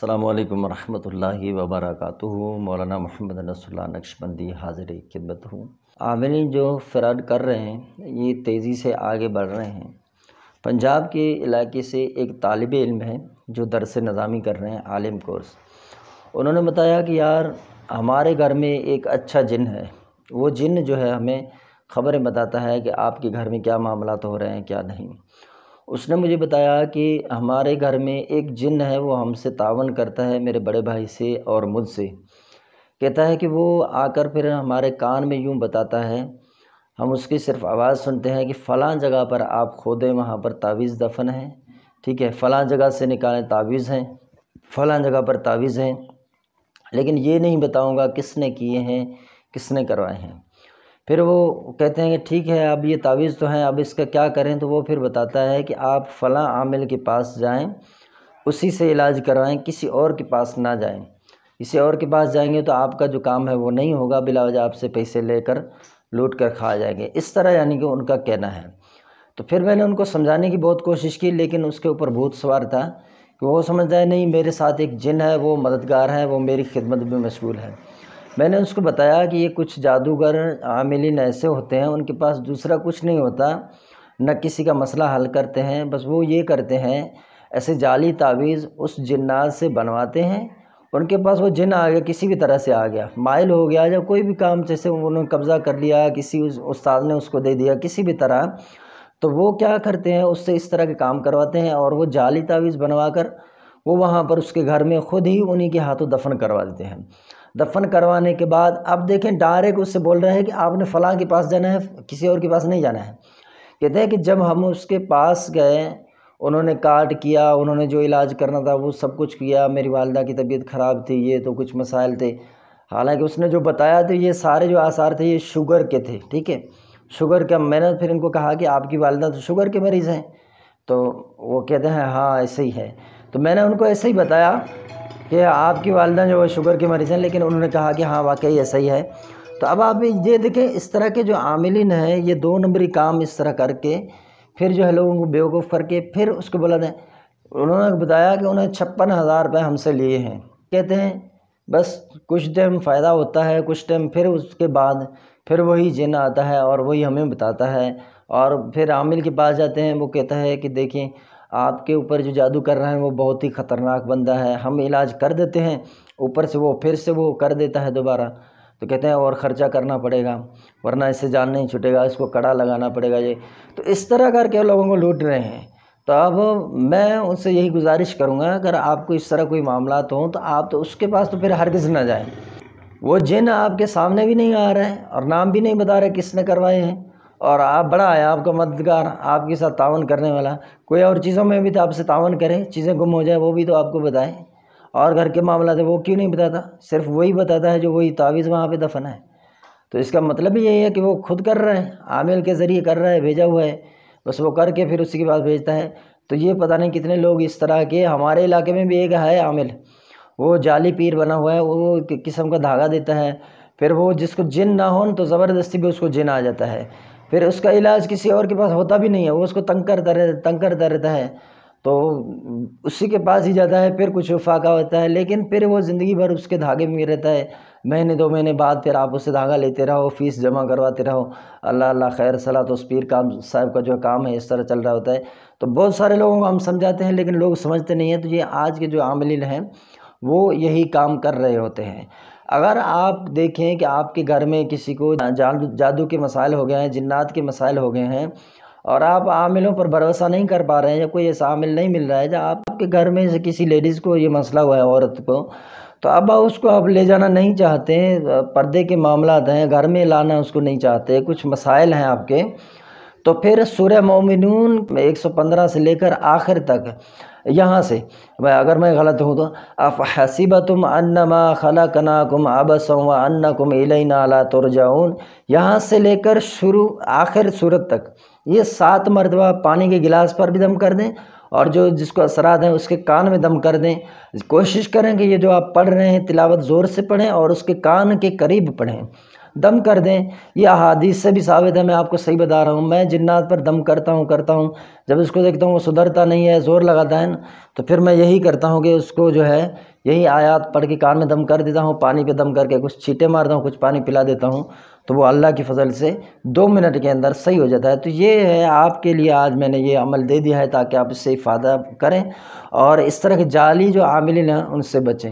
السلام علیکم ورحمۃ اللہ وبرکاتہ۔ مولانا محمد نصر اللہ نقشبندی حاضر خدمت ہوں۔ عاملین جو فراڈ کر رہے ہیں یہ تیزی سے آگے بڑھ رہے ہیں۔ پنجاب کے علاقے سے ایک طالب علم ہے جو درس نظامی کر رہے ہیں، عالم کورس۔ انہوں نے بتایا کہ یار ہمارے گھر میں ایک اچھا جن ہے، وہ جن جو ہے ہمیں خبریں بتاتا ہے کہ آپ کے گھر میں کیا معاملات ہو رہے ہیں کیا نہیں۔ اس نے مجھے بتایا کہ ہمارے گھر میں ایک جن ہے، وہ ہم سے تعاون کرتا ہے، میرے بڑے بھائی سے اور مجھ سے۔ کہتا ہے کہ وہ آ کر پھر ہمارے کان میں یوں بتاتا ہے، ہم اس کی صرف آواز سنتے ہیں کہ فلاں جگہ پر آپ کھودیں، وہاں پر تعویذ دفن ہے، ٹھیک ہے، فلاں جگہ سے نکالیں تعویذ ہیں، فلاں جگہ پر تعویذ ہیں، لیکن یہ نہیں بتاؤں گا کس نے کیے ہیں، کس نے کروائے ہیں۔ پھر وہ کہتے ہیں کہ ٹھیک ہے، اب یہ تعویذ تو ہیں، اب اس کا کیا کریں؟ تو وہ پھر بتاتا ہے کہ آپ فلاں عامل کے پاس جائیں، اسی سے علاج کروائیں، کسی اور کے پاس نہ جائیں۔ کسی اور کے پاس جائیں گے تو آپ کا جو کام ہے وہ نہیں ہوگا، بلا وجہ آپ سے پیسے لے کر لوٹ کر کھا جائیں گے۔ اس طرح یعنی کہ ان کا کہنا ہے۔ تو پھر میں نے ان کو سمجھانے کی بہت کوشش کی، لیکن اس کے اوپر بھوت سوار تھا کہ وہ سمجھتا ہے نہیں، میرے ساتھ ایک جن ہے، وہ مددگار ہے، وہ میری خدمت میں مشغول ہے۔ میں نے اس کو بتایا کہ یہ کچھ جادوگر عاملین ایسے ہوتے ہیں، ان کے پاس دوسرا کچھ نہیں ہوتا، نہ کسی کا مسئلہ حل کرتے ہیں، بس وہ یہ کرتے ہیں، ایسے جعلی تعویذ اس جنات سے بنواتے ہیں۔ ان کے پاس وہ جن آ گیا، کسی بھی طرح سے آ گیا، مائل ہو گیا، یا کوئی بھی کام جیسے انہوں نے قبضہ کر لیا، کسی استاد نے اس کو دے دیا، کسی بھی طرح، تو وہ کیا کرتے ہیں، اس سے اس طرح کے کام کرواتے ہیں، اور وہ جعلی تعویذ بنوا کر وہ وہاں پر اس کے گھر میں خود ہی انہی کے ہاتھوں دفن کروا دیتے ہیں۔ دفن کروانے کے بعد اب دیکھیں ڈائریکٹ اس سے بول رہے ہیں کہ آپ نے فلاں کے پاس جانا ہے، کسی اور کے پاس نہیں جانا ہے۔ کہتے ہیں کہ جب ہم اس کے پاس گئے، انہوں نے کاٹ کیا، انہوں نے جو علاج کرنا تھا وہ سب کچھ کیا، میری والدہ کی طبیعت خراب تھی، یہ تو کچھ مسائل تھے، حالانکہ اس نے جو بتایا تھا یہ سارے جو آثار تھے یہ شوگر کے تھے، ٹھیک ہے، شوگر کا۔ میں نے پھر ان کو کہا کہ آپ کی والدہ تو شوگر کے مریض ہیں، تو وہ کہتے ہیں ہاں ایسے ہی ہے۔ تو میں نے ان کو ایسے ہی بتایا کہ آپ کی والدہ جو ہے شوگر کے مریض ہیں، لیکن انہوں نے کہا کہ ہاں واقعی ایسا ہی ہے۔ تو اب آپ یہ دیکھیں، اس طرح کے جو عاملین ہیں یہ دو نمبری کام اس طرح کر کے پھر جو ہے لوگوں کو بیوقوف کر کے پھر اس کو بلا دیں۔ انہوں نے بتایا کہ انہیں 56,000 روپے ہم سے لیے ہیں۔ کہتے ہیں بس کچھ ٹائم فائدہ ہوتا ہے، کچھ ٹائم پھر اس کے بعد پھر وہی جن آتا ہے اور وہی ہمیں بتاتا ہے، اور پھر عامل کے پاس جاتے ہیں، وہ کہتا ہے کہ دیکھیں آپ کے اوپر جو جادو کر رہے ہیں وہ بہت ہی خطرناک بندہ ہے، ہم علاج کر دیتے ہیں، اوپر سے وہ پھر سے وہ کر دیتا ہے دوبارہ۔ تو کہتے ہیں اور خرچہ کرنا پڑے گا، ورنہ اس سے جان نہیں چھوٹے گا، اس کو کڑا لگانا پڑے گا یہ۔ تو اس طرح کر کے لوگوں کو لوٹ رہے ہیں۔ تو اب میں ان سے یہی گزارش کروں گا، اگر آپ کو اس طرح کوئی معاملات ہوں تو آپ تو اس کے پاس تو پھر ہرگز نہ جائیں۔ وہ جن آپ کے سامنے بھی نہیں آ رہے ہیں اور نام بھی نہیں بتا رہے کس نے کروائے ہیں، اور آپ بڑا ہے آپ کا مددگار، آپ کے ساتھ تعاون کرنے والا، کوئی اور چیزوں میں بھی تو آپ سے تعاون کرے، چیزیں گم ہو جائیں وہ بھی تو آپ کو بتائیں، اور گھر کے معاملات ہے وہ کیوں نہیں بتاتا؟ صرف وہی بتاتا ہے جو وہی تعویذ وہاں پہ دفن ہے۔ تو اس کا مطلب یہی ہے کہ وہ خود کر رہا ہے، عامل کے ذریعے کر رہا ہے، بھیجا ہوا ہے، بس وہ کر کے پھر اسی کے بعد بھیجتا ہے۔ تو یہ پتہ نہیں کتنے لوگ اس طرح کے، ہمارے علاقے میں بھی ایک ہے عامل، وہ جعلی پیر بنا ہوا ہے، وہ قسم کا دھاگا دیتا ہے، پھر وہ جس کو جن نہ ہو تو زبردستی بھی اس کو جن آ جاتا ہے، پھر اس کا علاج کسی اور کے پاس ہوتا بھی نہیں ہے، وہ اس کو تنگ کرتا رہتا ہے، تو اسی کے پاس ہی جاتا ہے، پھر کچھ فاقہ ہوتا ہے، لیکن پھر وہ زندگی بھر اس کے دھاگے میں رہتا ہے۔ مہینے 2 مہینے بعد پھر آپ اس سے دھاگا لیتے رہو، فیس جمع کرواتے رہو، اللہ اللہ خیر صلاح، تو اس پیر صاحب کا جو کام ہے اس طرح چل رہا ہوتا ہے۔ تو بہت سارے لوگوں کو ہم سمجھاتے ہیں لیکن لوگ سمجھتے نہیں ہیں۔ تو یہ آج کے جو عاملین ہیں وہ یہی کام کر رہے ہوتے ہیں۔ اگر آپ دیکھیں کہ آپ کے گھر میں کسی کو جادو کے مسائل ہو گئے ہیں، جنات کے مسائل ہو گئے ہیں، اور آپ عاملوں پر بھروسہ نہیں کر پا رہے ہیں، یا کوئی ایسا عامل نہیں مل رہا ہے، جب آپ کے گھر میں سے کسی لیڈیز کو یہ مسئلہ ہوا ہے، عورت کو، تو اب اس کو آپ لے جانا نہیں چاہتے، پردے کے معاملات ہیں، گھر میں لانا اس کو نہیں چاہتے، کچھ مسائل ہیں آپ کے، تو پھر سورہ مومنون 115 سے لے کر آخر تک، یہاں سے اگر میں غلط ہوں تو افحسبتم انما خلقناکم عبثا وانکم الینا لا ترجعون، یہاں سے لے کر شروع آخر سورت تک یہ 7 مرتبہ پانی کے گلاس پر بھی دم کر دیں، اور جس کو اثرات ہیں اس کے کان میں دم کر دیں۔ کوشش کریں کہ یہ جو آپ پڑھ رہے ہیں تلاوت زور سے پڑھیں اور اس کے کان کے قریب پڑھیں، دم کر دیں۔ یہ احادیث سے بھی ثابت ہے، میں آپ کو صحیح بتا رہا ہوں۔ میں جنات پر دم کرتا ہوں، جب اس کو دیکھتا ہوں وہ سدھرتا نہیں ہے، زور لگاتا ہے نا، تو پھر میں یہی کرتا ہوں کہ اس کو جو ہے یہی آیات پڑھ کے کان میں دم کر دیتا ہوں، پانی پہ دم کر کے کچھ چھینٹے مارتا ہوں، کچھ پانی پلا دیتا ہوں، تو وہ اللہ کی فضل سے 2 منٹ کے اندر صحیح ہو جاتا ہے۔ تو یہ ہے آپ کے لیے، آج میں نے یہ عمل دے دیا ہے تاکہ آپ اس سے افادہ کریں اور اس طرح کے جعلی جو عاملین ہیں ان سے بچیں۔